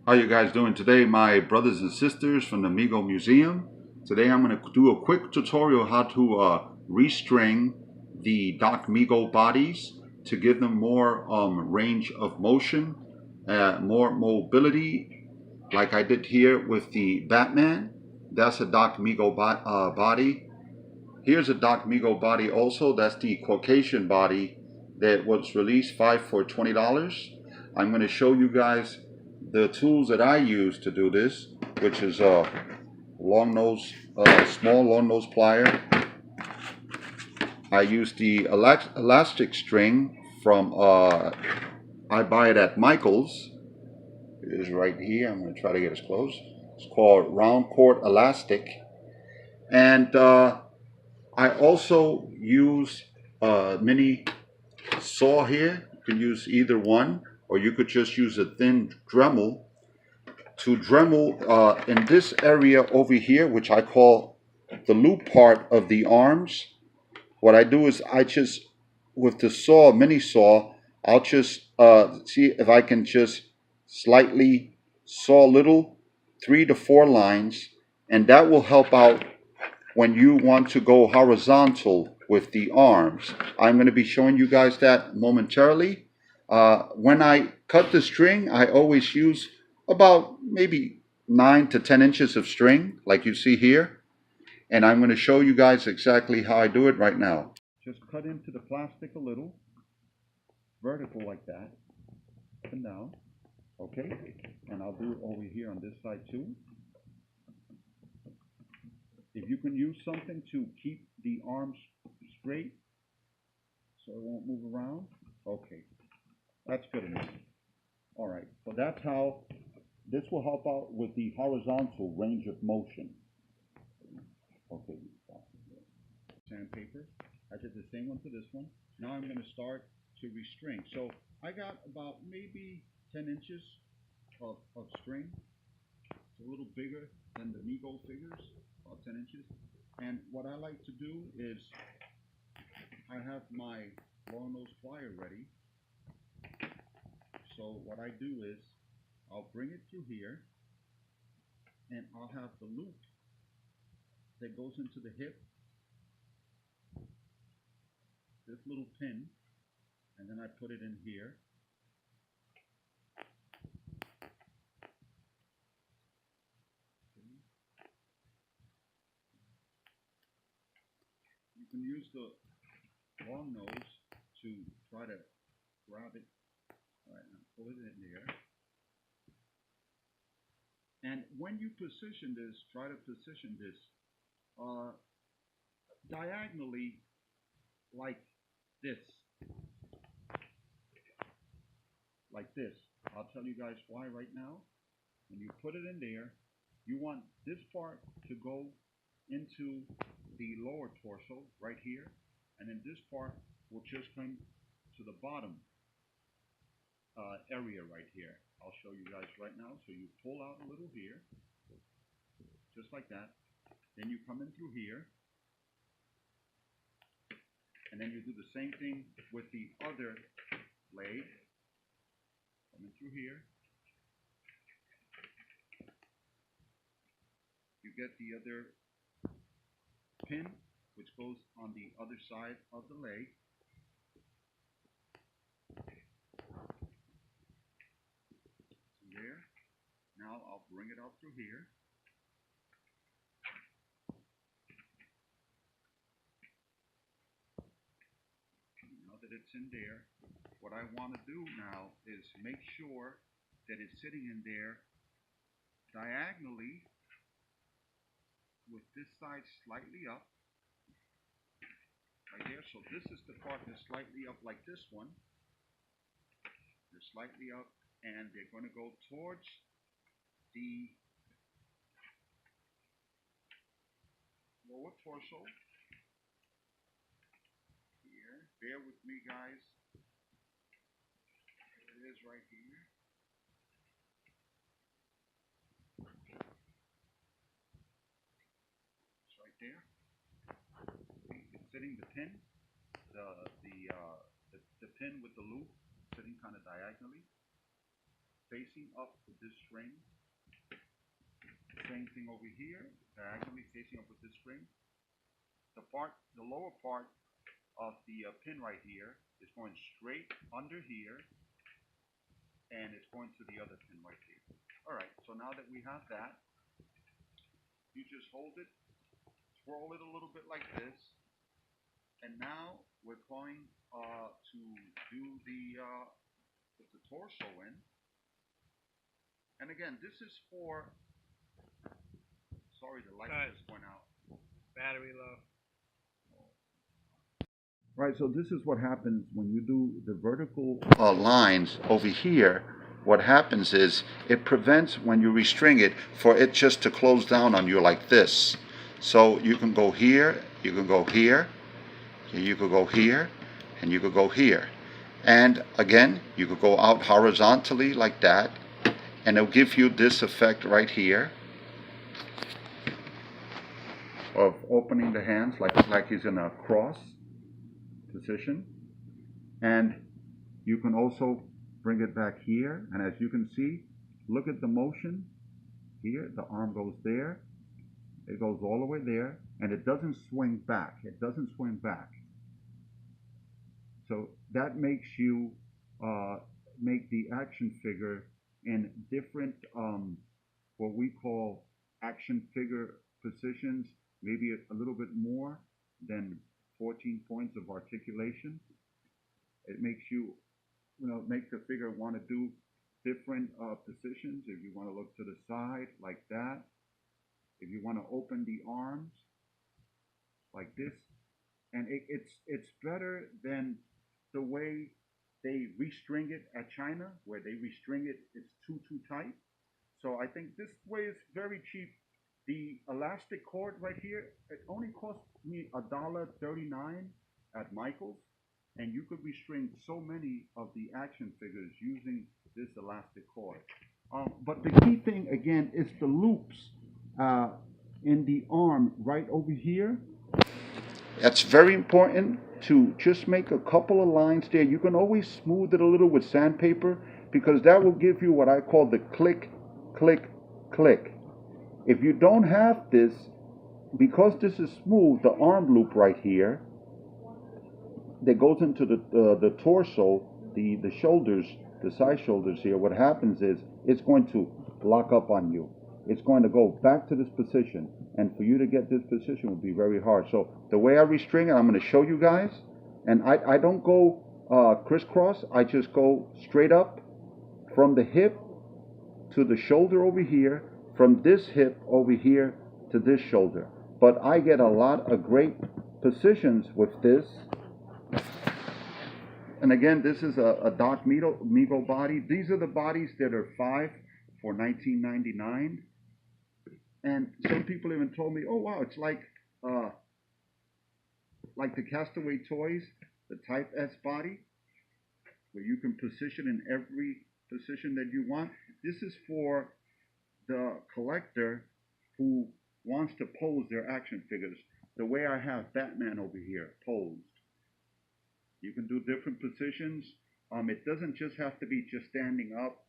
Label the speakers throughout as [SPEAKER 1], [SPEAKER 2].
[SPEAKER 1] How you guys doing today, my brothers and sisters from the Mego Museum? Today I'm going to do a quick tutorial how to restring the Doc Mego bodies to give them more range of motion, more mobility, like I did here with the Batman. That's a Doc Mego body. Here's a Doc Mego body also. That's the Caucasian body that was released 5 for $20. I'm going to show you guys the tools that I use to do this, which is a small long nose plier. I use the elastic string from, I buy it at Michael's. It is right here. I'm going to try to get as close. It's called round cord elastic. And I also use a mini saw here. You can use either one, or you could just use a thin Dremel to Dremel in this area over here, which I call the loop part of the arms. What I do is I just, with the saw, mini saw, I'll just see if I can just slightly saw little 3 to 4 lines, and that will help out when you want to go horizontal with the arms. I'm going to be showing you guys that momentarily. When I cut the string, I always use about maybe 9 to 10 inches of string, like you see here. And I'm going to show you guys exactly how I do it right now. Just cut into the plastic a little, vertical like that, up and down. Okay, and I'll do it over here on this side too. If you can use something to keep the arms straight so it won't move around, okay, that's good enough. All right, so that's how this will help out with the horizontal range of motion. Okay, sandpaper. I did the same one for this one. Now I'm going to start to restring. So I got about maybe 10 inches of string. It's a little bigger than the Mego figures, about 10 inches. And what I like to do is I have my long nose plier ready. So what I do is I'll bring it through here, and I'll have the loop that goes into the hip, this little pin, and then I put it in here. You can use the long nose to try to grab it. All right, now pull it in there. And when you position this, try to position this diagonally like this. Like this. I'll tell you guys why right now. When you put it in there, you want this part to go into the lower torso right here, and then this part will just come to the bottom area right here. I'll show you guys right now. So you pull out a little here, just like that. Then you come in through here, and then you do the same thing with the other leg. Come in through here. You get the other pin, which goes on the other side of the leg. There. Now I'll bring it out through here. Now that it's in there, what I want to do now is make sure that it's sitting in there diagonally with this side slightly up. Right there. So this is the part that's slightly up like this one. They're slightly up, and they're going to go towards the lower torso. Here. Bear with me, guys. There it is right here. It's right there. It's sitting the pin, the pin with the loop sitting kind of diagonally. facing up with this string. Same thing over here, diagonally facing up with this string. The lower part of the pin right here is going straight under here, and it's going to the other pin right here. All right, so now that we have that, you just hold it, twirl it a little bit like this, and now we're going to do put the torso in. And again, this is for, sorry, the light just went out.
[SPEAKER 2] Battery low.
[SPEAKER 1] Right, so this is what happens when you do the vertical lines over here. What happens is it prevents, when you restring it, for it just to close down on you like this. So you can go here, you can go here, you could go here, and you could go here. And again, you could go out horizontally like that, and it'll give you this effect right here of opening the hands like he's in a cross position. And you can also bring it back here, and as you can see, look at the motion here. The arm goes there, it goes all the way there, and it doesn't swing back. It doesn't swing back. So that makes you make the action figure in different what we call action figure positions, maybe a little bit more than 14 points of articulation. It makes you, makes the figure want to do different positions. If you want to look to the side like that, if you want to open the arms like this, and it's better than the way they restring it at China, where they restring it, it's too tight. So I think this way is very cheap. The elastic cord right here, it only cost me $1.39 at Michael's, and you could restring so many of the action figures using this elastic cord. But the key thing again is the loops in the arm right over here. That's very important to just make a couple of lines there. You can always smooth it a little with sandpaper, because that will give you what I call the click, click, click. If you don't have this, because this is smooth, the arm loop right here that goes into the torso, the shoulders, the side shoulders here, what happens is it's going to lock up on you. It's going to go back to this position, and for you to get this position will be very hard. So the way I restring it, I'm going to show you guys, and I don't go crisscross. I just go straight up from the hip to the shoulder over here, from this hip over here to this shoulder. But I get a lot of great positions with this. And again, this is a Doc Mego body. These are the bodies that are 5 for $19.99. And some people even told me, oh wow, it's like the Castaway Toys, the Type S body, where you can position in every position that you want. This is for the collector who wants to pose their action figures. The way I have Batman over here posed. You can do different positions. It doesn't just have to be just standing up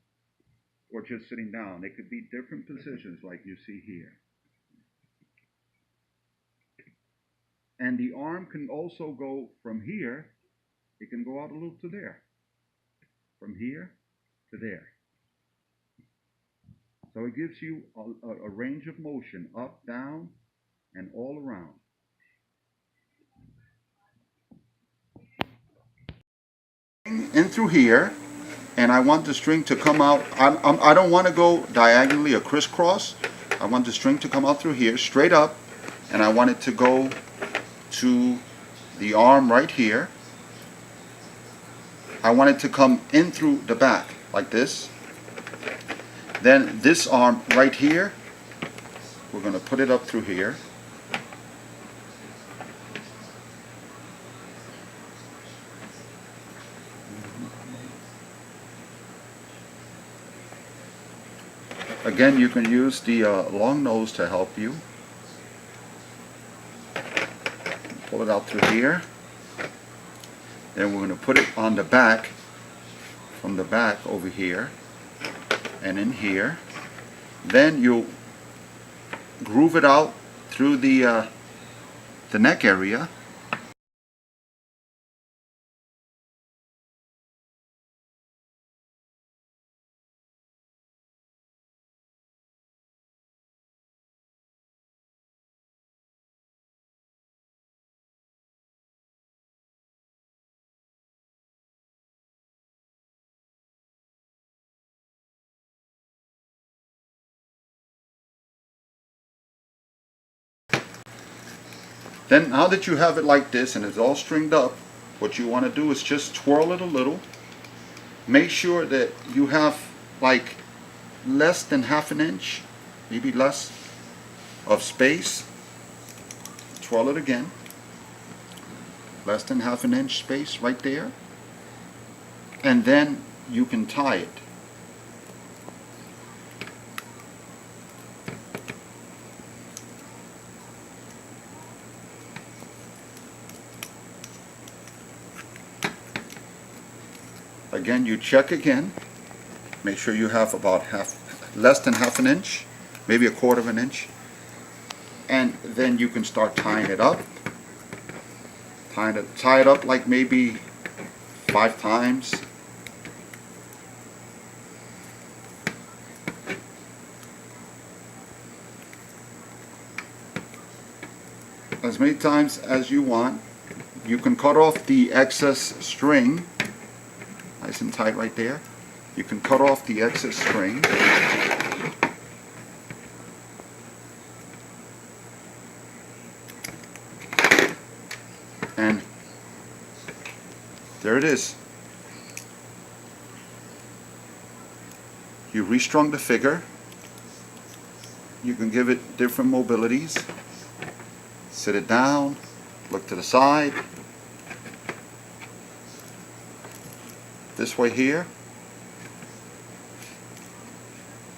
[SPEAKER 1] or just sitting down. It could be different positions like you see here. And the arm can also go from here. It can go out a little to there. From here to there. So it gives you a range of motion, up, down, and all around. In through here, and I want the string to come out. I don't want to go diagonally or crisscross. I want the string to come out through here, straight up, and I want it to go to the arm right here. I want it to come in through the back, like this. Then this arm right here, we're going to put it up through here. Again, you can use the long nose to help you. Pull it out through here. Then we're going to put it on the back, from the back over here. and in here. Then you'll groove it out through the neck area. Then now that you have it like this and it's all stringed up, what you want to do is just twirl it a little. Make sure that you have like less than half an inch, maybe less, of space. Twirl it again. Less than half an inch space right there. And then you can tie it. Again, you check again. Make sure you have about less than half an inch, maybe a quarter of an inch. And then you can start tying it up. Tie it up like maybe 5 times. As many times as you want. You can cut off the excess string. Nice and tight right there. You can cut off the excess string. And there it is. You restrung the figure. You can give it different mobilities. Sit it down, look to the side. This way here.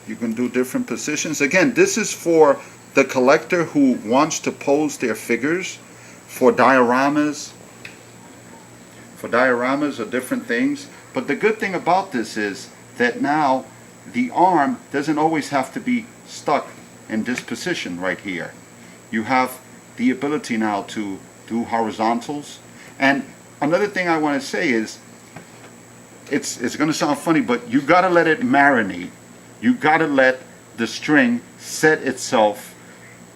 [SPEAKER 1] You can do different positions. Again, this is for the collector who wants to pose their figures for dioramas or different things. But the good thing about this is that now the arm doesn't always have to be stuck in this position right here. You have the ability now to do horizontals. And another thing I want to say is, it's going to sound funny, but you got to let it marinate. You got to let the string set itself.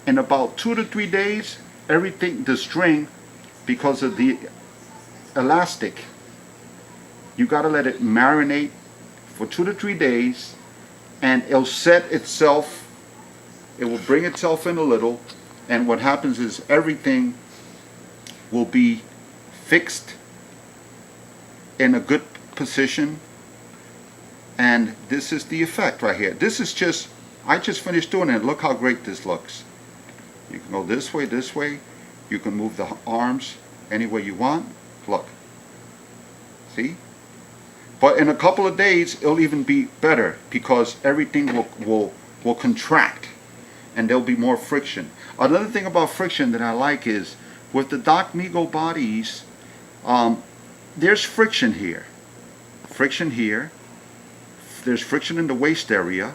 [SPEAKER 1] In about 2 to 3 days, everything, the string, because of the elastic, you got to let it marinate for 2 to 3 days, and it'll set itself. It will bring itself in a little, and what happens is everything will be fixed in a good position. And this is the effect right here. This is just, I just finished doing it. Look how great this looks. You can go this way. You can move the arms any way you want. Look. See? But in a couple of days, it'll even be better because everything will contract and there'll be more friction. Another thing about friction that I like is with the Doc Mego bodies, there's friction here. Friction here. There's friction in the waist area.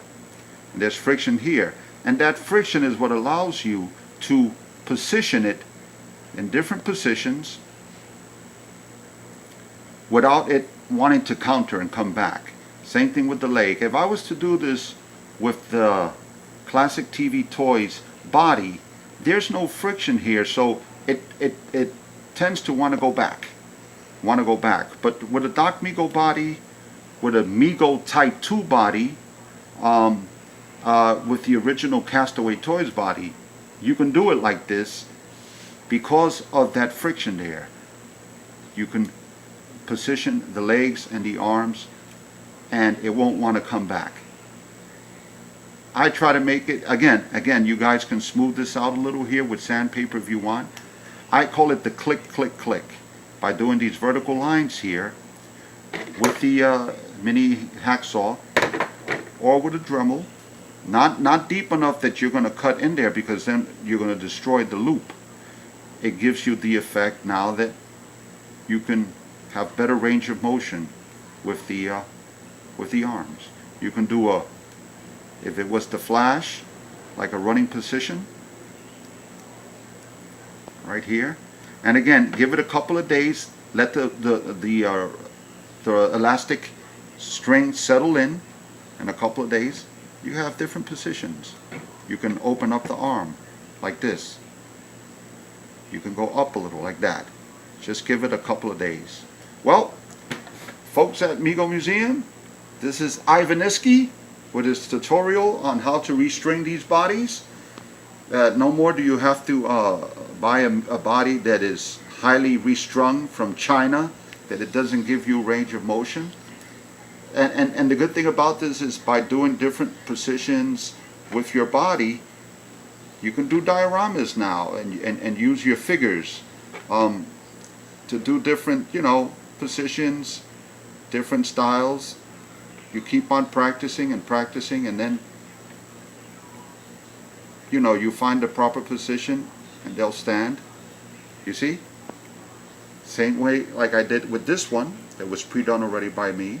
[SPEAKER 1] And there's friction here. And that friction is what allows you to position it in different positions without it wanting to counter and come back. Same thing with the leg. If I was to do this with the Classic TV Toys body, there's no friction here, so it tends to want to go back. But with a Doc Mego body, with a Mego Type 2 body, with the original Castaway Toys body, you can do it like this because of that friction there. You can position the legs and the arms and it won't want to come back. I try to make it, again, you guys can smooth this out a little here with sandpaper if you want. I call it the click, click, click. By doing these vertical lines here with the mini hacksaw or with a Dremel, not deep enough that you're going to cut in there because then you're going to destroy the loop. It gives you the effect now that you can have better range of motion with the arms. You can do a If it was to flash, like a running position, right here. And again, give it a couple of days. Let the elastic string settle in a couple of days. You have different positions. You can open up the arm like this. You can go up a little like that. Just give it a couple of days. Well, folks at Mego Museum, this is Ivaniski with his tutorial on how to restring these bodies. No more do you have to buy a body that is highly restrung from China, that it doesn't give you range of motion. And the good thing about this is by doing different positions with your body, you can do dioramas now and use your figures to do different, you know, positions, different styles. You keep on practicing and practicing, and then, you know, you find the proper position and they'll stand. You see? Same way like I did with this one that was pre-done already by me,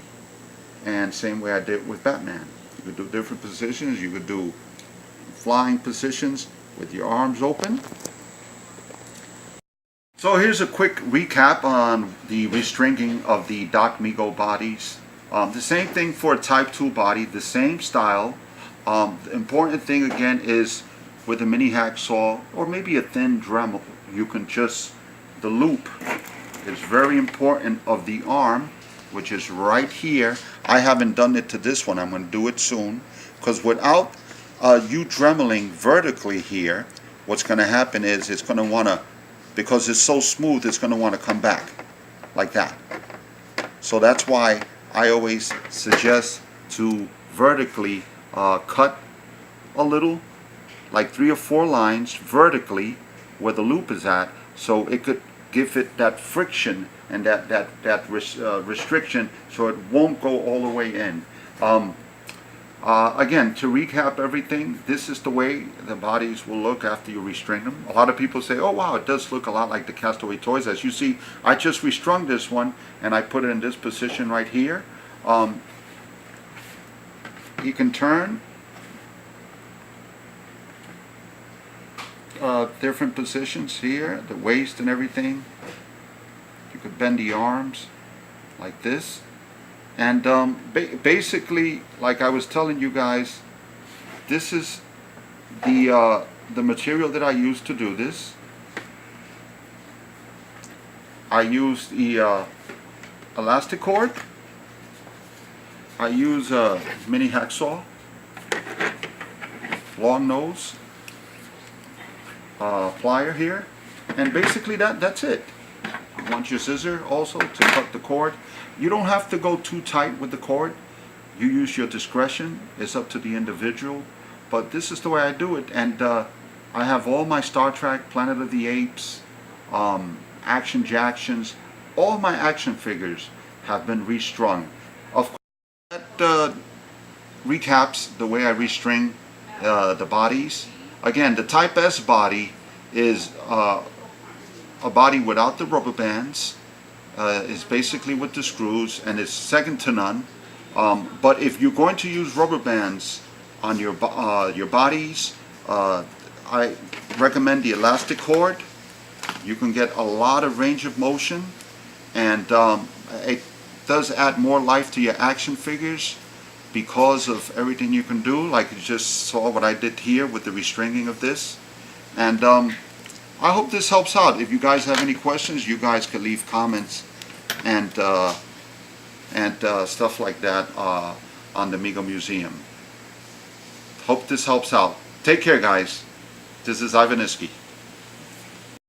[SPEAKER 1] and same way I did with Batman. You could do different positions. You could do flying positions with your arms open. So here's a quick recap on the restringing of the Doc Mego bodies. The same thing for a Type 2 body, the same style. The important thing again is with a mini hacksaw or maybe a thin Dremel, you can just, the loop is very important of the arm, which is right here. I haven't done it to this one. I'm going to do it soon, because without you dremeling vertically here, what's going to happen is it's going to want to, because it's so smooth, it's going to want to come back like that. So that's why I always suggest to vertically cut a little, like 3 or 4 lines vertically where the loop is at, so it could give it that friction and that restriction, so it won't go all the way in. Again, to recap everything, this is the way the bodies will look after you restring them. A lot of people say, oh wow, it does look a lot like the Castaway toys. As you see, I just restrung this one and I put it in this position right here. You can turn different positions here, the waist and everything. You could bend the arms like this. And basically, like I was telling you guys, this is the material that I used to do this. I used the elastic cord. I use a mini hacksaw, long nose, plier here, and basically that's it. You want your scissor also to cut the cord. You don't have to go too tight with the cord. You use your discretion. It's up to the individual. But this is the way I do it. And I have all my Star Trek, Planet of the Apes, Action Jacksons, all my action figures have been restrung. Of course, that recaps the way I restring the bodies. Again, the Type S body is a body without the rubber bands. Is basically with the screws, and it's second to none. But if you're going to use rubber bands on your bodies, I recommend the elastic cord. You can get a lot of range of motion, and it does add more life to your action figures because of everything you can do. Like you just saw what I did here with the restringing of this. And I hope this helps out. If you guys have any questions, you guys can leave comments and stuff like that on the Mego Museum. Hope this helps out. Take care, guys. This is Ivaniski.